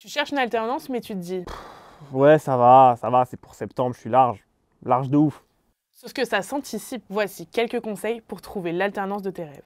Tu cherches une alternance, mais tu te dis Ouais, ça va, c'est pour septembre, je suis large. Large de ouf. sauf que ça s'anticipe. Voici quelques conseils pour trouver l'alternance de tes rêves.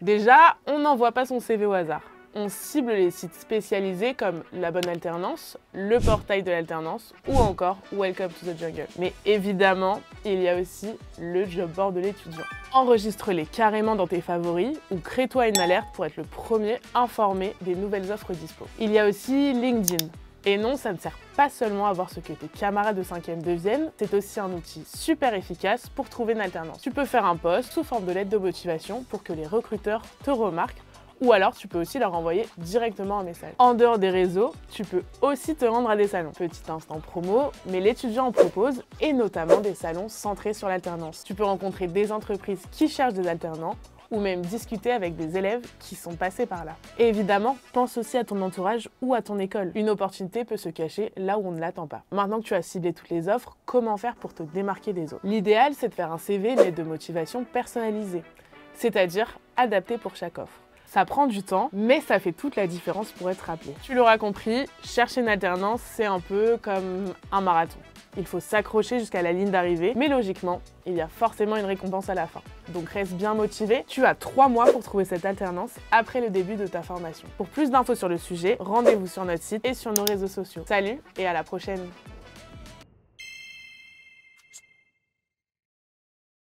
Déjà, on n'envoie pas son CV au hasard. On cible les sites spécialisés comme La Bonne Alternance, le portail de l'alternance ou encore Welcome to the Jungle. Mais évidemment, il y a aussi le job board de l'étudiant. Enregistre-les carrément dans tes favoris ou crée-toi une alerte pour être le premier informé des nouvelles offres dispo. Il y a aussi LinkedIn. Et non, ça ne sert pas seulement à voir ce que tes camarades de 5e deviennent, c'est aussi un outil super efficace pour trouver une alternance. Tu peux faire un post sous forme de lettre de motivation pour que les recruteurs te remarquent, ou alors tu peux aussi leur envoyer directement un message. En dehors des réseaux, tu peux aussi te rendre à des salons. Petit instant promo, mais l'étudiant en propose, et notamment des salons centrés sur l'alternance. Tu peux rencontrer des entreprises qui cherchent des alternants, ou même discuter avec des élèves qui sont passés par là. Et évidemment, pense aussi à ton entourage ou à ton école. Une opportunité peut se cacher là où on ne l'attend pas. Maintenant que tu as ciblé toutes les offres, comment faire pour te démarquer des autres? L'idéal, c'est de faire un CV, une lettre de motivation personnalisée, c'est-à-dire adapté pour chaque offre. Ça prend du temps, mais ça fait toute la différence pour être rappelé. Tu l'auras compris, chercher une alternance, c'est un peu comme un marathon. Il faut s'accrocher jusqu'à la ligne d'arrivée, mais logiquement, il y a forcément une récompense à la fin. Donc reste bien motivé, tu as 3 mois pour trouver cette alternance après le début de ta formation. Pour plus d'infos sur le sujet, rendez-vous sur notre site et sur nos réseaux sociaux. Salut et à la prochaine!